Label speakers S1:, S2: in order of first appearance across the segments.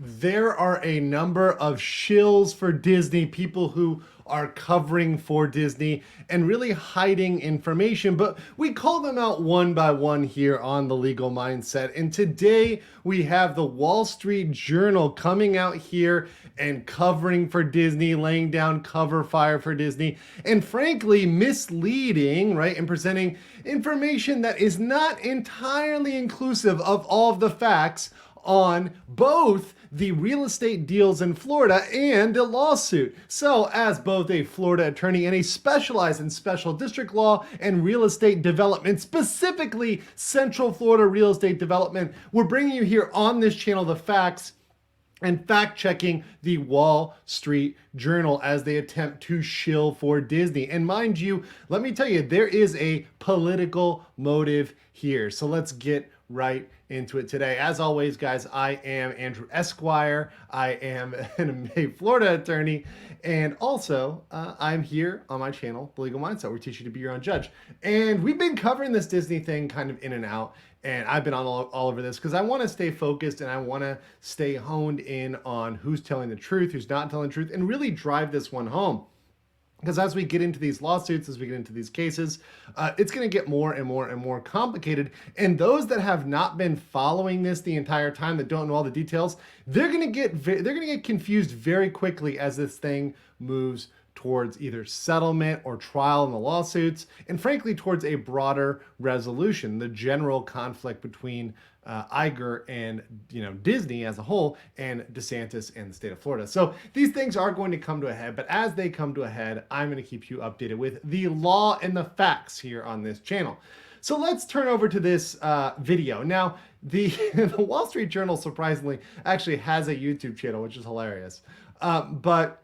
S1: there are a number of shills for Disney, people who are covering for Disney and really hiding information, but we call them out one by one here on the Legal Mindset. And today we have the Wall Street Journal coming out here and covering for Disney, laying down cover fire for Disney, and frankly misleading, right, and presenting information that is not entirely inclusive of all of the facts on both the real estate deals in Florida and a lawsuit. So as both a Florida attorney and a specialized in special district law and real estate development, specifically Central Florida real estate development, we're bringing you here on this channel the facts and fact-checking the Wall Street Journal as they attempt to shill for Disney. And mind you, let me tell you, there is a political motive here. So let's get right into it today. As always, guys, I am Andrew Esquire. I am a Florida attorney. And also, I'm here on my channel, The Legal Mindset, where we teach you to be your own judge. And we've been covering this Disney thing kind of in and out. And I've been on all over this because I want to stay focused and I want to stay honed in on who's telling the truth, who's not telling the truth, and really drive this one home. Because as we get into these lawsuits, as we get into these cases, it's going to get more and more and more complicated. And those that have not been following this the entire time, that don't know all the details, they're going to get confused very quickly as this thing moves towards either settlement or trial in the lawsuits, and frankly towards a broader resolution, the general conflict between Iger and Disney as a whole, and DeSantis and the state of Florida. So these things are going to come to a head, but as they come to a head, I'm going to keep you updated with the law and the facts here on this channel. So let's turn over to this video. Now, the Wall Street Journal, surprisingly, actually has a YouTube channel, which is hilarious. But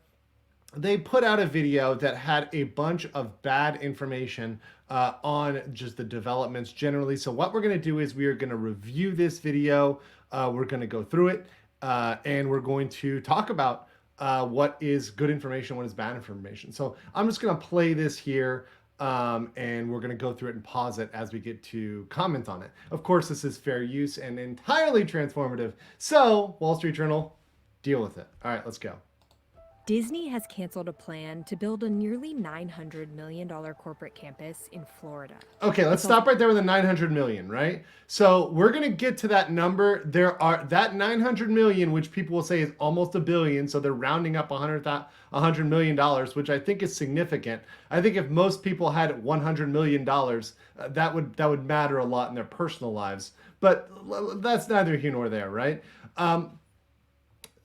S1: they put out a video that had a bunch of bad information on just the developments generally. So what we're going to do is we are going to review this video. We're going to go through it and we're going to talk about what is good information, what is bad information. So I'm just going to play this here and we're going to go through it and pause it as we get to comment on it. Of course, this is fair use and entirely transformative. So Wall Street Journal, deal with it. All right, let's go.
S2: Disney has canceled a plan to build a nearly $900 million corporate campus in Florida.
S1: Okay, let's stop right there with the 900 million, right? So we're going to get to that number. That 900 million, which people will say is almost a billion. So they're rounding up $100 million, which I think is significant. I think if most people had $100 million, that would matter a lot in their personal lives. But that's neither here nor there, right?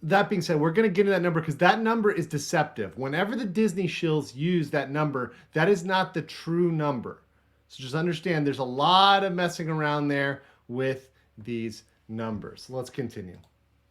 S1: That being said, we're going to get into that number because that number is deceptive. Whenever the Disney shills use that number, that is not the true number. So just understand there's a lot of messing around there with these numbers. Let's continue.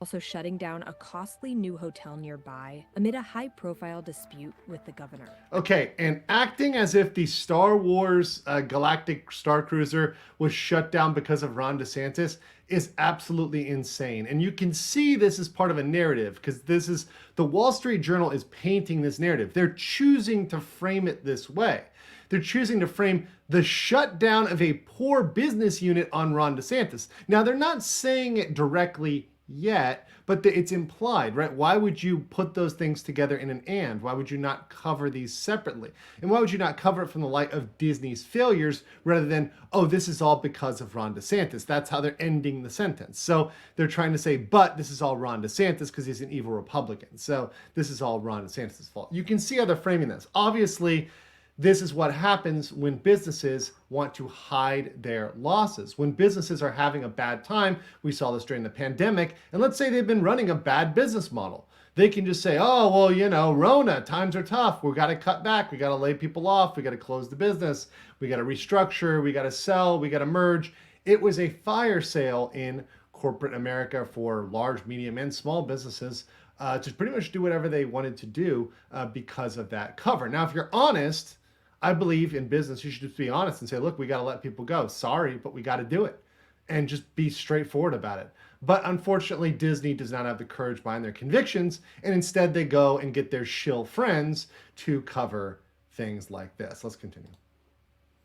S2: Also shutting down a costly new hotel nearby amid a high-profile dispute with the governor.
S1: Okay, and acting as if the Star Wars Galactic Star Cruiser was shut down because of Ron DeSantis is absolutely insane. And you can see this is part of a narrative because this is the Wall Street Journal is painting this narrative. They're choosing to frame it this way. They're choosing to frame the shutdown of a poor business unit on Ron DeSantis. Now, they're not saying it directly yet, but it's implied, right? Why would you put those things together in an and? Why would you not cover these separately? And why would you not cover it from the light of Disney's failures rather than, oh, this is all because of Ron DeSantis? That's how they're ending the sentence. So they're trying to say, but this is all Ron DeSantis because he's an evil Republican. So this is all Ron DeSantis' fault. You can see how they're framing this. Obviously, this is what happens when businesses want to hide their losses. When businesses are having a bad time, we saw this during the pandemic, and let's say they've been running a bad business model. They can just say, oh, well, Rona, times are tough. We've got to cut back. We got to lay people off. We got to close the business. We got to restructure. We got to sell. We got to merge. It was a fire sale in corporate America for large, medium, and small businesses to pretty much do whatever they wanted to do because of that cover. Now, if you're honest, I believe in business, you should just be honest and say, look, we got to let people go. Sorry, but we got to do it. And just be straightforward about it. But unfortunately, Disney does not have the courage behind their convictions. And instead, they go and get their shill friends to cover things like this. Let's continue.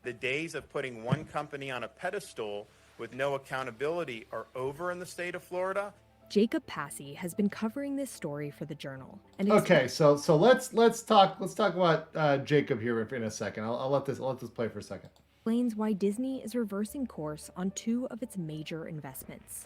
S3: The days of putting one company on a pedestal with no accountability are over in the state of Florida.
S2: Jacob Passy has been covering this story for the Journal. And
S1: Okay, so let's talk about Jacob here in a second. I'll let this play for a second.
S2: Explains why Disney is reversing course on two of its major investments.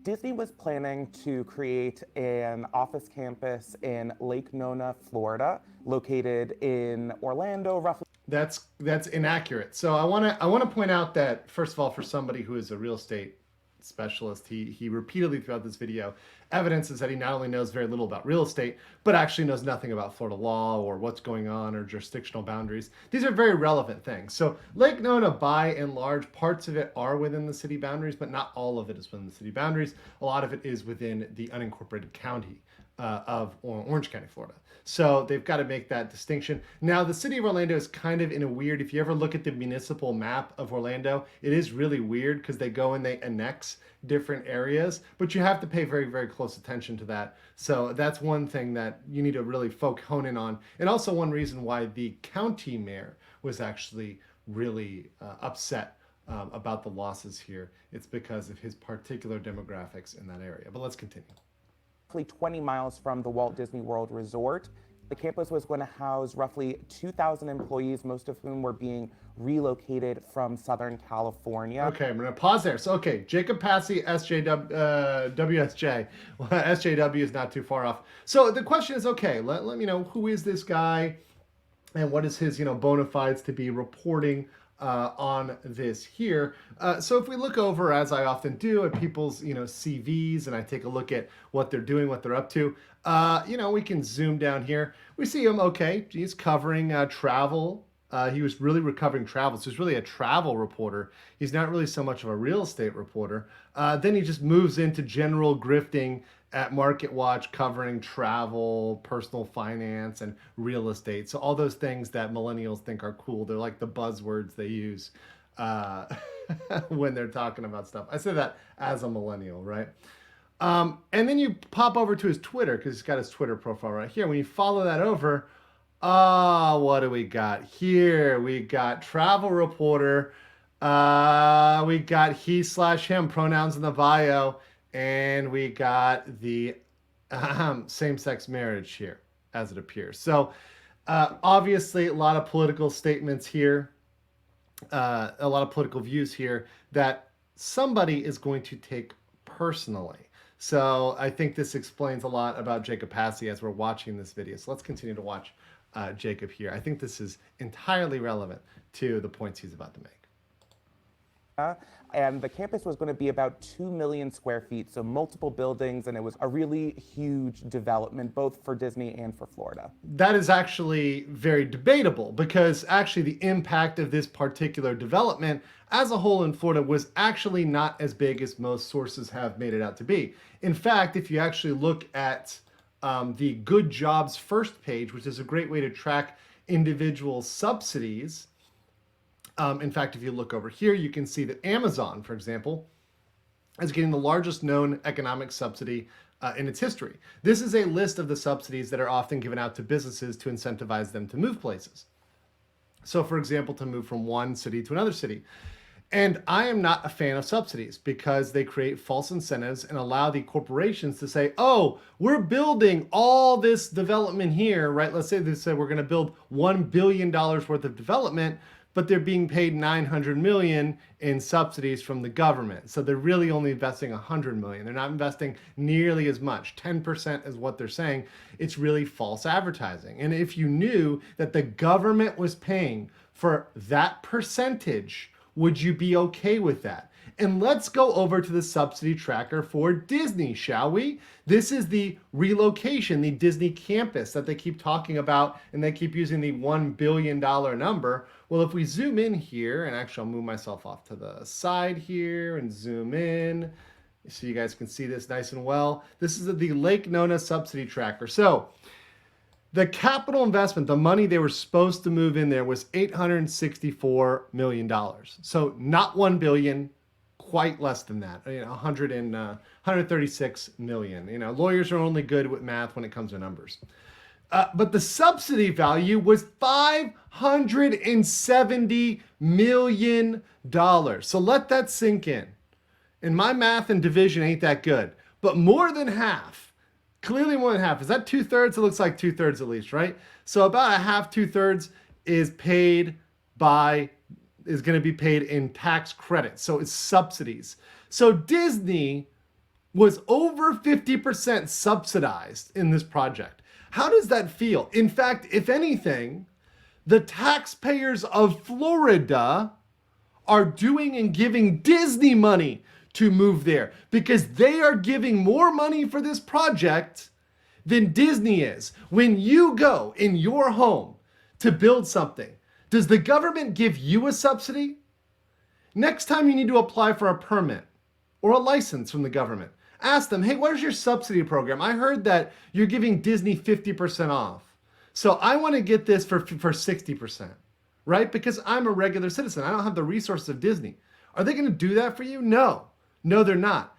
S4: Disney was planning to create an office campus in Lake Nona, Florida, located in Orlando, roughly.
S1: That's inaccurate. So I want to point out that, first of all, for somebody who is a real estate specialist, he repeatedly throughout this video evidences that he not only knows very little about real estate, but actually knows nothing about Florida law or what's going on or jurisdictional boundaries. These are very relevant things. So Lake Nona, by and large, parts of it are within the city boundaries, but not all of it is within the city boundaries. A lot of it is within the unincorporated county of Orange County, Florida. So they've got to make that distinction. Now, the city of Orlando is kind of in a weird, if you ever look at the municipal map of Orlando, it is really weird because they go and they annex different areas, but you have to pay very, very close attention to that. So that's one thing that you need to really hone in on. And also one reason why the county mayor was actually really upset about the losses here. It's because of his particular demographics in that area. But let's continue.
S4: Roughly 20 miles from the Walt Disney World Resort. The campus was going to house roughly 2,000 employees, most of whom were being relocated from Southern California.
S1: Okay, I'm going to pause there. So, okay, Jacob Passy, WSJ. Well, SJW is not too far off. So the question is, okay, let me know, who is this guy and what is his, bona fides to be reporting on this here. So if we look over, as I often do, at people's, CVs, and I take a look at what they're doing, what they're up to, we can zoom down here. We see him, okay, he's covering travel. He was really recovering travel. So he's really a travel reporter. He's not really so much of a real estate reporter. Then he just moves into general grifting at Market Watch, covering travel, personal finance, and real estate. So all those things that millennials think are cool. They're like the buzzwords they use when they're talking about stuff. I say that as a millennial, right? And then you pop over to his Twitter, because he's got his Twitter profile right here. When you follow that over, what do we got here? We got travel reporter. We got he/him, pronouns in the bio. And we got the same-sex marriage here, as it appears. So, obviously, a lot of political statements here, a lot of political views here that somebody is going to take personally. So, I think this explains a lot about Jacob Passy as we're watching this video. So, let's continue to watch Jacob here. I think this is entirely relevant to the points he's about to make.
S4: And the campus was going to be about 2 million square feet, so multiple buildings, and it was a really huge development, both for Disney and for Florida.
S1: That is actually very debatable, because actually the impact of this particular development as a whole in Florida was actually not as big as most sources have made it out to be. In fact, if you actually look at the Good Jobs first page, which is a great way to track individual subsidies. In fact, if you look over here, you can see that Amazon, for example, is getting the largest known economic subsidy in its history. This is a list of the subsidies that are often given out to businesses to incentivize them to move places. So, for example, to move from one city to another city. And I am not a fan of subsidies because they create false incentives and allow the corporations to say, oh, we're building all this development here, right? Let's say they said we're going to build $1 billion worth of development, but they're being paid $900 million in subsidies from the government. So they're really only investing $100 million. They're not investing nearly as much. 10% is what they're saying. It's really false advertising. And if you knew that the government was paying for that percentage, would you be okay with that? And let's go over to the subsidy tracker for Disney, shall we? This is the relocation, the Disney campus that they keep talking about, and they keep using the $1 billion number. Well, if we zoom in here, and actually I'll move myself off to the side here and zoom in so you guys can see this nice and well. This is the Lake Nona subsidy tracker. So the capital investment, the money they were supposed to move in there, was $864 million. So not $1 billion, quite less than that, 136 million. Lawyers are only good with math when it comes to numbers. But the subsidy value was $570 million. So let that sink in. And my math and division ain't that good. but more than half, clearly more than half. Is that 2/3? It looks like 2/3 at least, right? So about a half, 2/3 is going to be paid in tax credits. So it's subsidies. So Disney was over 50% subsidized in this project. How does that feel? In fact, if anything, the taxpayers of Florida are doing and giving Disney money to move there because they are giving more money for this project than Disney is. When you go in your home to build something, does the government give you a subsidy? Next time you need to apply for a permit or a license from the government, ask them, hey, what is your subsidy program? I heard that you're giving Disney 50% off. So I want to get this for 60%, right? Because I'm a regular citizen. I don't have the resources of Disney. Are they going to do that for you? No, they're not.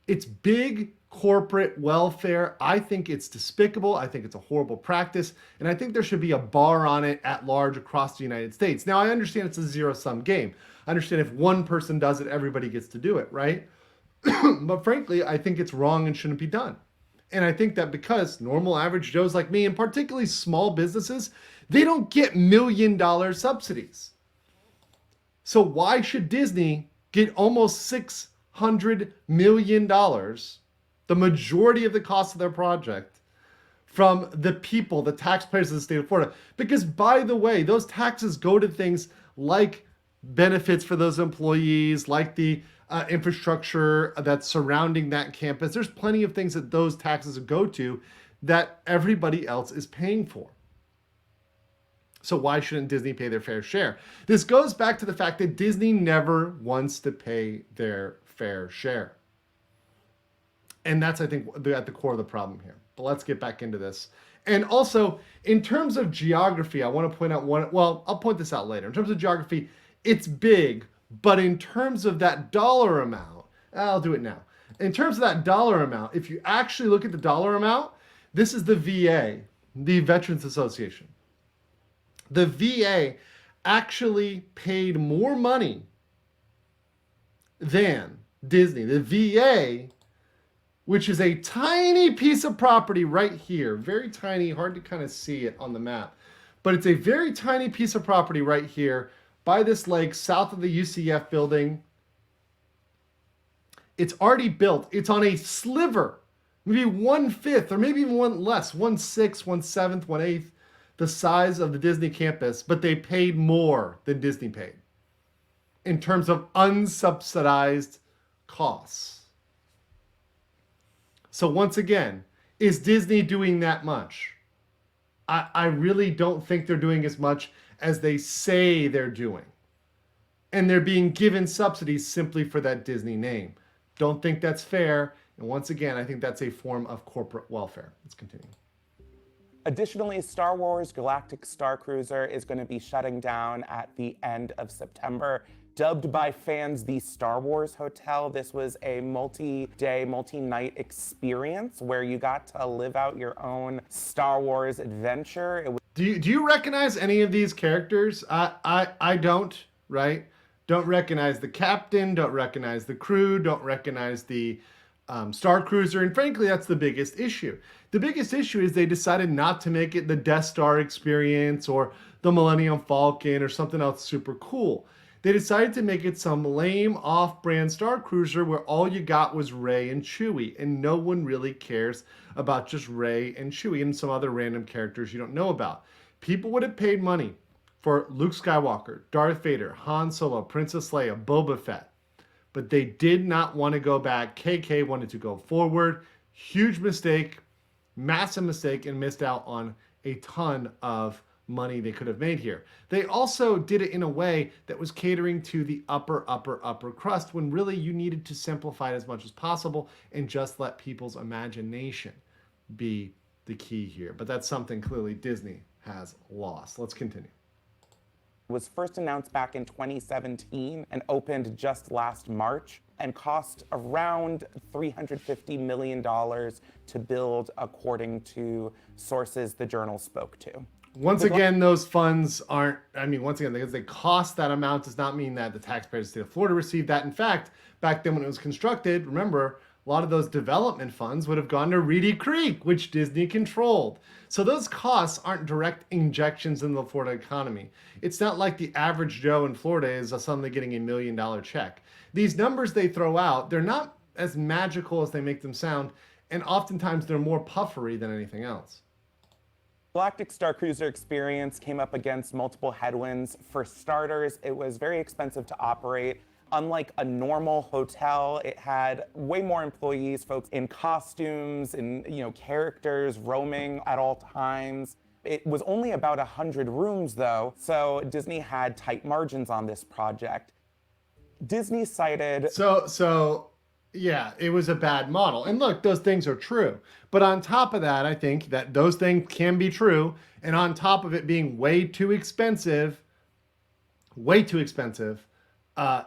S1: It's big corporate welfare. I think it's despicable. I think it's a horrible practice. And I think there should be a bar on it at large across the United States. Now, I understand it's a zero-sum game. I understand if one person does it, everybody gets to do it, right? But frankly, I think it's wrong and shouldn't be done. And I think that because normal average Joes like me, and particularly small businesses, they don't get $1 million subsidies. So why should Disney get almost $600 million, the majority of the cost of their project, from the people, the taxpayers of the state of Florida? Because by the way, those taxes go to things like benefits for those employees, like the infrastructure that's surrounding that campus. There's plenty of things that those taxes go to that everybody else is paying for. So why shouldn't Disney pay their fair share? This goes back to the fact that Disney never wants to pay their fair share. And that's, I think, at the core of the problem here. But let's get back into this. And also, in terms of geography, I want to point out I'll point this out later. In terms of geography, it's big, but in terms of that dollar amount, I'll do it now. In terms of that dollar amount, if you actually look at the dollar amount, this is the VA, the Veterans Association. The VA actually paid more money than Disney. The VA, which is a tiny piece of property right here, very tiny, hard to kind of see it on the map, but it's a very tiny piece of property right here by this lake south of the UCF building. It's already built. It's on a sliver, maybe 1/5 or maybe even one less, 1/6, 1/7, 1/8 the size of the Disney campus, but they paid more than Disney paid in terms of unsubsidized costs. So once again, is Disney doing that much? I really don't think they're doing as much as they say they're doing. And they're being given subsidies simply for that Disney name. Don't think that's fair. And once again, I think that's a form of corporate welfare. Let's continue.
S4: Additionally, Star Wars Galactic Star Cruiser is going to be shutting down at the end of September. Dubbed by fans the Star Wars Hotel, this was a multi-day, multi-night experience where you got to live out your own Star Wars adventure.
S1: Do you recognize any of these characters? I don't, right? Don't recognize the captain, don't recognize the crew, don't recognize the Star Cruiser, and frankly, that's the biggest issue. The biggest issue is they decided not to make it the Death Star experience or the Millennium Falcon or something else super cool. They decided to make it some lame off-brand Star Cruiser where all you got was Rey and Chewie, and no one really cares about just Rey and Chewie and some other random characters you don't know about. People would have paid money for Luke Skywalker, Darth Vader, Han Solo, Princess Leia, Boba Fett, but they did not want to go back. KK wanted to go forward. Huge mistake, massive mistake, and missed out on a ton of money they could have made here. They also did it in a way that was catering to the upper crust when really you needed to simplify it as much as possible and just let people's imagination be the key here. But that's something clearly Disney has lost. Let's continue.
S4: Was first announced back in 2017 and opened just last March and cost around $350 million to build, according to sources the journal spoke to.
S1: Once again, those funds aren't, because they cost that amount does not mean that the taxpayers of the state of Florida received that. In fact, back then when it was constructed, remember, a lot of those development funds would have gone to Reedy Creek, which Disney controlled. So those costs aren't direct injections in the Florida economy. It's not like the average Joe in Florida is suddenly getting $1 million check. These numbers they throw out, they're not as magical as they make them sound, and oftentimes they're more puffery than anything else.
S4: Galactic Star Cruiser experience came up against multiple headwinds. For starters, it was very expensive to operate. Unlike a normal hotel, it had way more employees, folks in costumes and characters roaming at all times. It was only about 100 rooms though, so Disney had tight margins on this project. Disney cited
S1: Yeah, it was a bad model. And look, those things are true. But on top of that, I think that those things can be true. And on top of it being way too expensive,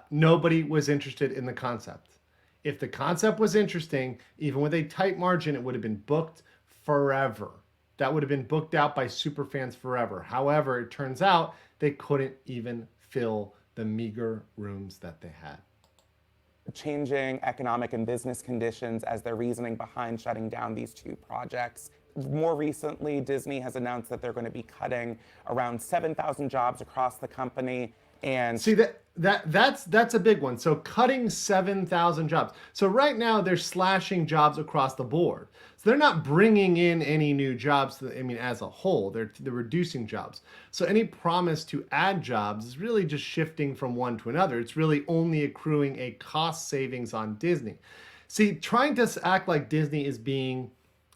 S1: nobody was interested in the concept. If the concept was interesting, even with a tight margin, it would have been booked forever. That would have been booked out by superfans forever. However, it turns out they couldn't even fill the meager rooms that they had.
S4: Changing economic and business conditions as their reasoning behind shutting down these two projects. More recently, Disney has announced that they're going to be cutting around 7,000 jobs across the company. And
S1: see that's a big one. So cutting 7,000 jobs. So right now they're slashing jobs across the board. So they're not bringing in any new jobs. As a whole, they're reducing jobs. So any promise to add jobs is really just shifting from one to another. It's really only accruing a cost savings on Disney. See, trying to act like Disney is being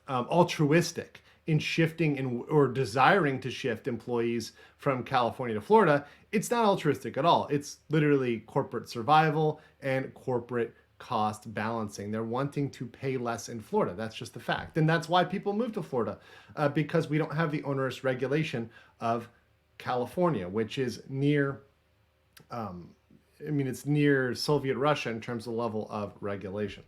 S1: altruistic in shifting or desiring to shift employees from California to Florida, it's not altruistic at all. It's literally corporate survival and corporate cost balancing. They're wanting to pay less in Florida. That's just the fact. And that's why people move to Florida, because we don't have the onerous regulation of California, which is near, it's near Soviet Russia in terms of level of regulation.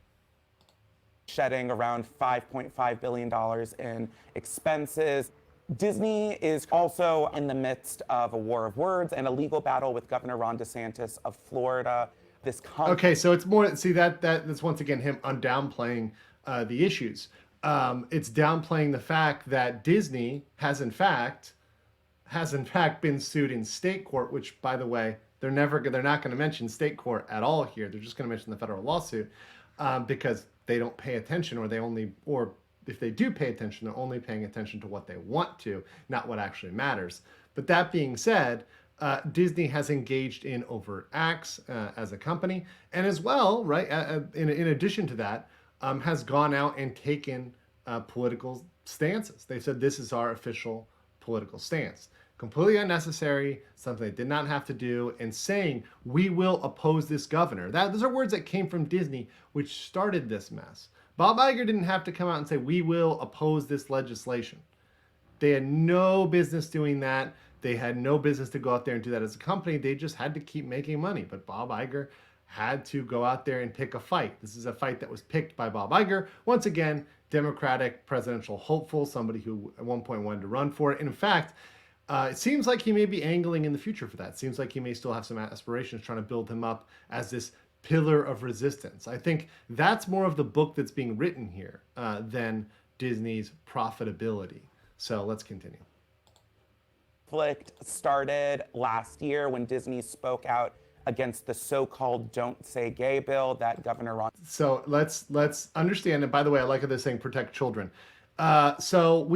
S4: Shedding around $5.5 billion in expenses. Disney is also in the midst of a war of words and a legal battle with Governor Ron DeSantis of Florida.
S1: Okay, so it's more, see, that's once again him downplaying the issues. It's downplaying the fact that Disney has in fact been sued in state court, which, by the way, they're not going to mention state court at all here. They're just going to mention the federal lawsuit because they don't pay attention, or if they do pay attention, they're only paying attention to what they want to, not what actually matters. But that being said, Disney has engaged in overt acts as a company, and as well, right, in addition to that, has gone out and taken political stances. They said, this is our official political stance. Completely unnecessary, something they did not have to do, and saying, we will oppose this governor. Those are words that came from Disney, which started this mess. Bob Iger didn't have to come out and say, we will oppose this legislation. They had no business doing that. They had no business to go out there and do that as a company. They just had to keep making money. But Bob Iger had to go out there and pick a fight. This is a fight that was picked by Bob Iger. Once again, Democratic presidential hopeful, somebody who at one point wanted to run for it. And in fact, it seems like he may be angling in the future for that. It seems like he may still have some aspirations trying to build him up as this pillar of resistance. I think that's more of the book that's being written here than Disney's profitability. So let's continue.
S4: Conflict started last year when Disney spoke out against the so-called "Don't Say Gay" bill that Governor Ron.
S1: So let's understand. And by the way, I like how they're saying protect children. So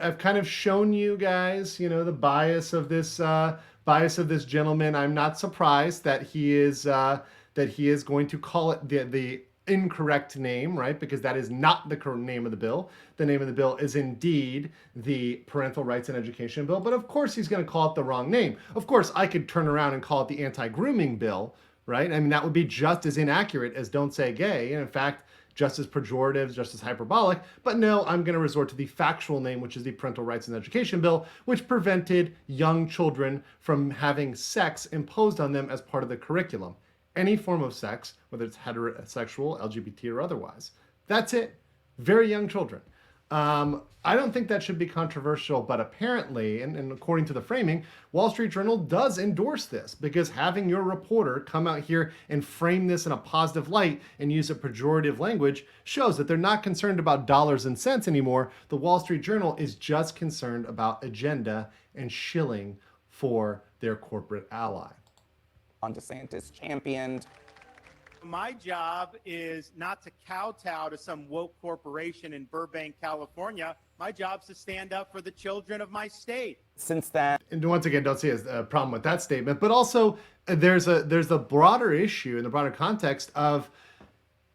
S1: I've kind of shown you guys, the bias of this gentleman. I'm not surprised that he is going to call it the incorrect name, right? Because that is not the correct name of the bill. The name of the bill is indeed the Parental Rights and Education Bill, but of course he's going to call it the wrong name. Of course, I could turn around and call it the Anti-Grooming Bill, right? That would be just as inaccurate as Don't Say Gay, and in fact, just as pejorative, just as hyperbolic. But no, I'm going to resort to the factual name, which is the Parental Rights and Education Bill, which prevented young children from having sex imposed on them as part of the curriculum. Any form of sex, whether it's heterosexual, LGBT, or otherwise. That's it. Very young children. I don't think that should be controversial, but apparently, and according to the framing, Wall Street Journal does endorse this because having your reporter come out here and frame this in a positive light and use a pejorative language shows that they're not concerned about dollars and cents anymore. The Wall Street Journal is just concerned about agenda and shilling for their corporate ally.
S4: DeSantis championed.
S5: My job is not to kowtow to some woke corporation in Burbank, California. My job's to stand up for the children of my state.
S4: Since then,
S1: And once again, don't see a problem with that statement, but also there's a broader issue in the broader context of,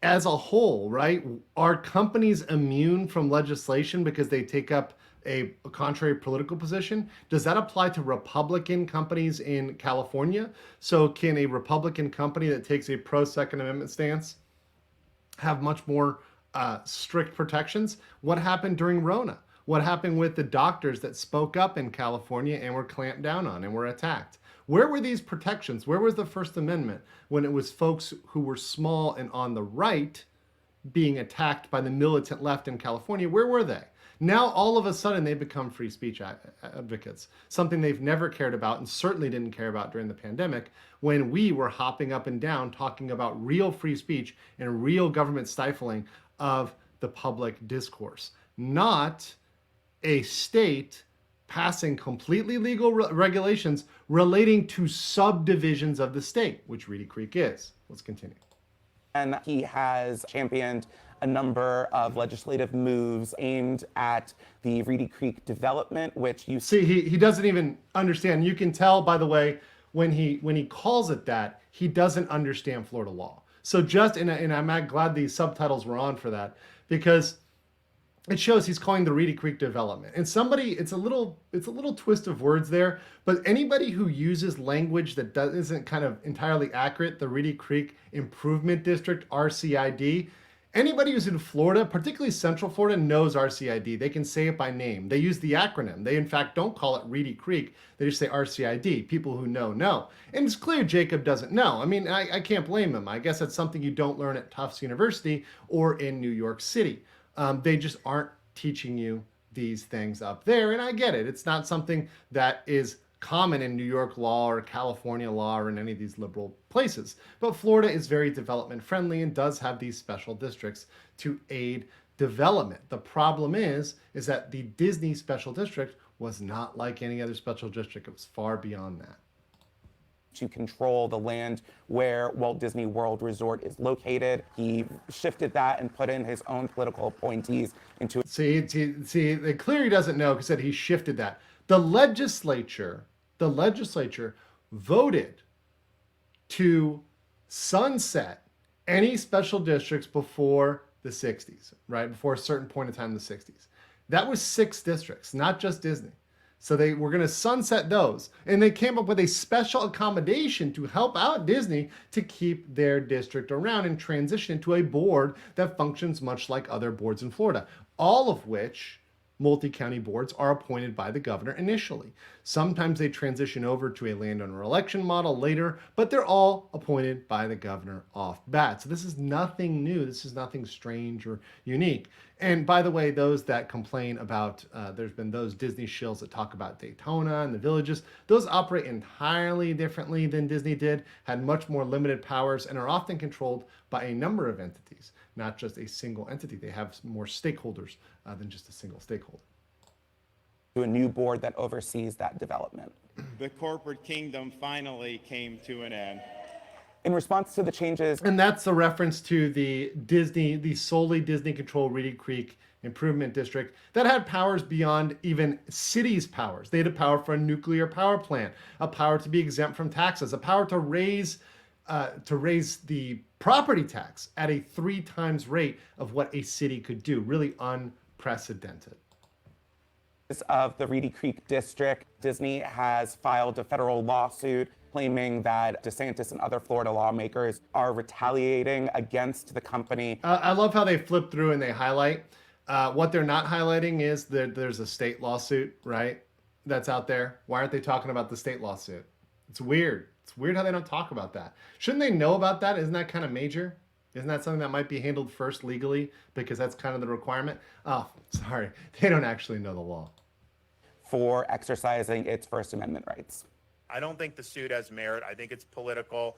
S1: as a whole, right? Are companies immune from legislation because they take up a contrary political position? Does that apply to Republican companies in California? So can a Republican company that takes a pro-Second Amendment stance have much more strict protections? What happened during Rona? What happened with the doctors that spoke up in California and were clamped down on and were attacked? Where were these protections? Where was the First Amendment when it was folks who were small and on the right being attacked by the militant left in California? Where were they? Now, all of a sudden, they become free speech advocates, something they've never cared about and certainly didn't care about during the pandemic when we were hopping up and down talking about real free speech and real government stifling of the public discourse, not a state passing completely legal regulations relating to subdivisions of the state, which Reedy Creek is. Let's continue.
S4: and he has championed a number of legislative moves aimed at the Reedy Creek development, which you
S1: see he doesn't even understand. You can tell, by the way, when he calls it that, he doesn't understand Florida law. So just and I'm glad these subtitles were on for that, because it shows he's calling the Reedy Creek development. And somebody, it's a little twist of words there, but anybody who uses language that isn't kind of entirely accurate, the Reedy Creek Improvement District, RCID, anybody who's in Florida, particularly Central Florida, knows RCID. They can say it by name. They use the acronym. They, in fact, don't call it Reedy Creek. They just say RCID. People who know. And it's clear Jacob doesn't know. I mean, I can't blame him. I guess that's something you don't learn at Tufts University or in New York City. They just aren't teaching you these things up there. And I get it. It's not something that is common in New York law or California law or in any of these liberal places. But Florida is very development friendly and does have these special districts to aid development. The problem is that the Disney special district was not like any other special district. It was far beyond that.
S4: To control the land where Walt Disney World Resort is located. He shifted that and put in his own political appointees into it.
S1: See, clearly he doesn't know, because that he shifted that. The legislature voted to sunset any special districts before the 60s, right? Before a certain point in time in the 60s. That was 6 districts, not just Disney. So they were going to sunset those. And they came up with a special accommodation to help out Disney to keep their district around and transition into a board that functions much like other boards in Florida, all of which multi-county boards are appointed by the governor initially. Sometimes they transition over to a landowner election model later, but they're all appointed by the governor off bat. So this is nothing new. This is nothing strange or unique. And by the way, those that complain about, there's been those Disney shills that talk about Daytona and the villages, those operate entirely differently than Disney did, had much more limited powers, and are often controlled by a number of entities, not just a single entity. They have more stakeholders than just a single stakeholder.
S4: To a new board that oversees that development.
S6: The corporate kingdom finally came to an end.
S4: In response to the changes,
S1: and that's a reference to the solely Disney-controlled Reedy Creek Improvement District that had powers beyond even cities' powers. They had a power for a nuclear power plant, a power to be exempt from taxes, a power to raise the property tax at a 3 times rate of what a city could do. Really unprecedented.
S4: Of the Reedy Creek District, Disney has filed a federal lawsuit claiming that DeSantis and other Florida lawmakers are retaliating against the company.
S1: I love how they flip through and they highlight. What they're not highlighting is that there's a state lawsuit, right? That's out there. Why aren't they talking about the state lawsuit? It's weird. It's weird how they don't talk about that. Shouldn't they know about that? Isn't that kind of major? Isn't that something that might be handled first legally because that's kind of the requirement? Oh, sorry. They don't actually know the law.
S4: For exercising its First Amendment rights.
S3: I don't think the suit has merit. I think it's political.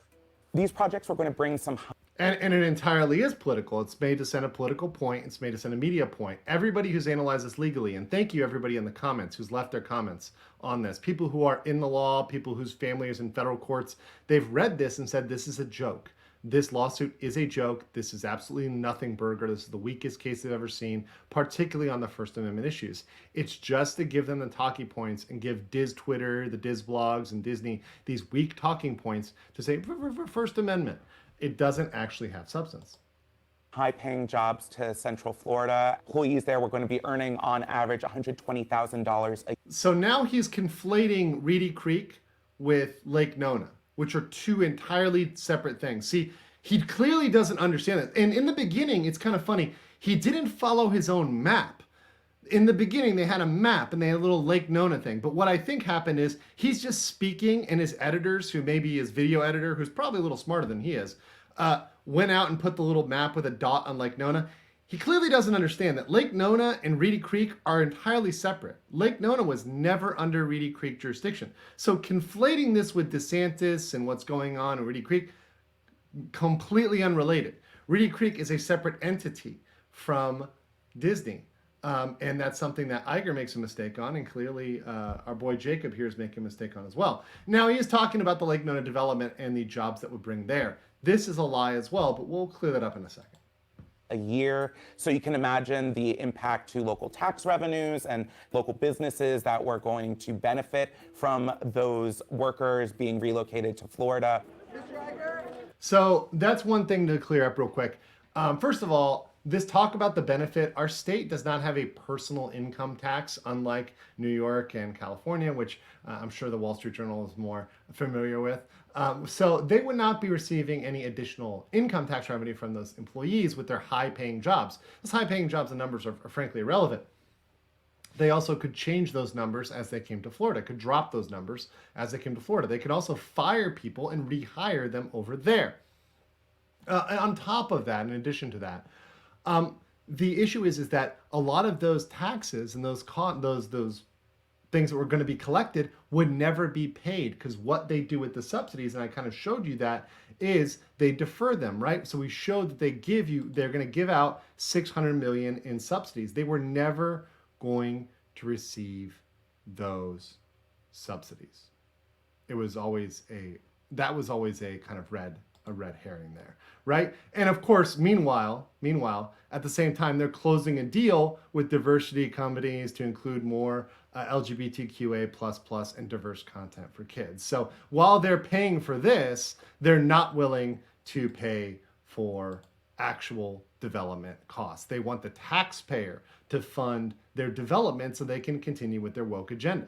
S4: These projects were going to bring some...
S1: And it entirely is political. It's made to send a political point. It's made to send a media point. Everybody who's analyzed this legally, and thank you everybody in the comments who's left their comments on this. People who are in the law, people whose family is in federal courts, they've read this and said this is a joke. This lawsuit is a joke. This is absolutely nothing burger. This is the weakest case they've ever seen, particularly on the First Amendment issues. It's just to give them the talking points and give Diz Twitter, the Diz blogs, and Disney these weak talking points to say, First Amendment. It doesn't actually have substance.
S4: High-paying jobs to Central Florida. Employees there were going to be earning, on average, $120,000 a year.
S1: So now he's conflating Reedy Creek with Lake Nona, which are two entirely separate things. See, he clearly doesn't understand it. And in the beginning, it's kind of funny. He didn't follow his own map. In the beginning, they had a map and they had a little Lake Nona thing. But what I think happened is he's just speaking, and his editors, who maybe his video editor, who's probably a little smarter than he is, went out and put the little map with a dot on Lake Nona. He clearly doesn't understand that Lake Nona and Reedy Creek are entirely separate. Lake Nona was never under Reedy Creek jurisdiction. So conflating this with DeSantis and what's going on in Reedy Creek, completely unrelated. Reedy Creek is a separate entity from Disney. And that's something that Iger makes a mistake on, and clearly our boy Jacob here is making a mistake on as well. Now, he is talking about the Lake Nona development and the jobs that would bring there. This is a lie as well, but we'll clear that up in a second.
S4: A year. So you can imagine the impact to local tax revenues and local businesses that were going to benefit from those workers being relocated to Florida.
S1: So that's one thing to clear up real quick. First of all, this talk about the benefit, our state does not have a personal income tax, unlike New York and California, which I'm sure the Wall Street Journal is more familiar with. So they would not be receiving any additional income tax revenue from those employees with their high-paying jobs. Those high-paying jobs, the numbers are frankly irrelevant. They also could change those numbers as they came to Florida, could drop those numbers as they came to Florida. They could also fire people and rehire them over there. On top of that, in addition to that, the issue is that a lot of those taxes and those things that were going to be collected would never be paid, because what they do with the subsidies, and I kind of showed you that, is they defer them, right? So we showed that they're going to give out $600 million in subsidies. They were never going to receive those subsidies. That was always a kind of red herring there, right? And of course, meanwhile, at the same time, they're closing a deal with diversity companies to include more LGBTQA++ and diverse content for kids. So while they're paying for this, they're not willing to pay for actual development costs. They want the taxpayer to fund their development so they can continue with their woke agenda.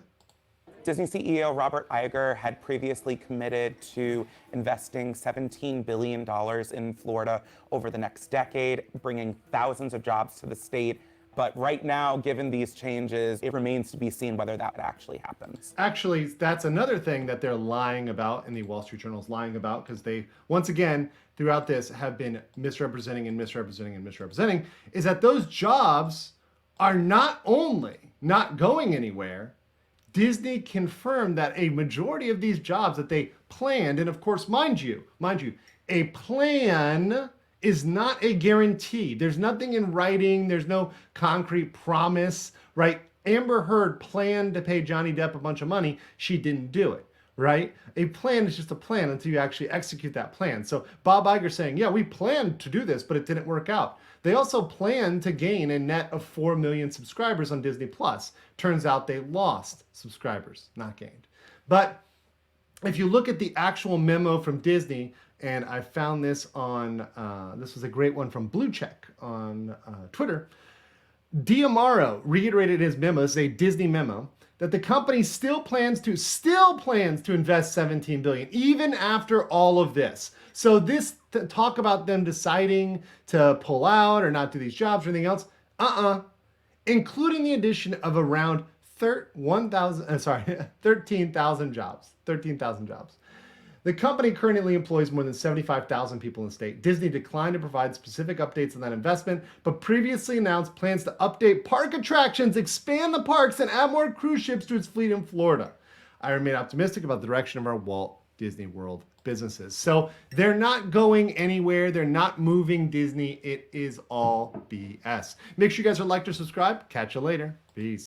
S4: Disney CEO Robert Iger had previously committed to investing $17 billion in Florida over the next decade, bringing thousands of jobs to the state. But right now, given these changes, it remains to be seen whether that actually happens. Actually,
S1: that's another thing that they're lying about, and the Wall Street Journal is lying about, because they, once again, throughout this, have been misrepresenting, is that those jobs are not only not going anywhere, Disney confirmed that a majority of these jobs that they planned, and of course, mind you, a plan is not a guarantee. There's nothing in writing. There's no concrete promise, right? Amber Heard planned to pay Johnny Depp a bunch of money. She didn't do it, right? A plan is just a plan until you actually execute that plan. So Bob Iger saying, yeah, we planned to do this, but it didn't work out. They also planned to gain a net of 4 million subscribers on Disney+. Turns out they lost subscribers, not gained. But if you look at the actual memo from Disney, and I found this on, this was a great one from Blue Check on Twitter. Diamaro reiterated his memo, this is a Disney memo, that the company still plans to invest $17 billion, even after all of this. So this talk about them deciding to pull out or not do these jobs or anything else, including the addition of around 13,000 jobs. The company currently employs more than 75,000 people in the state. Disney declined to provide specific updates on that investment, but previously announced plans to update park attractions, expand the parks, and add more cruise ships to its fleet in Florida. I remain optimistic about the direction of our Walt Disney World businesses. So they're not going anywhere. They're not moving Disney. It is all BS. Make sure you guys are liked or subscribed. Catch you later. Peace.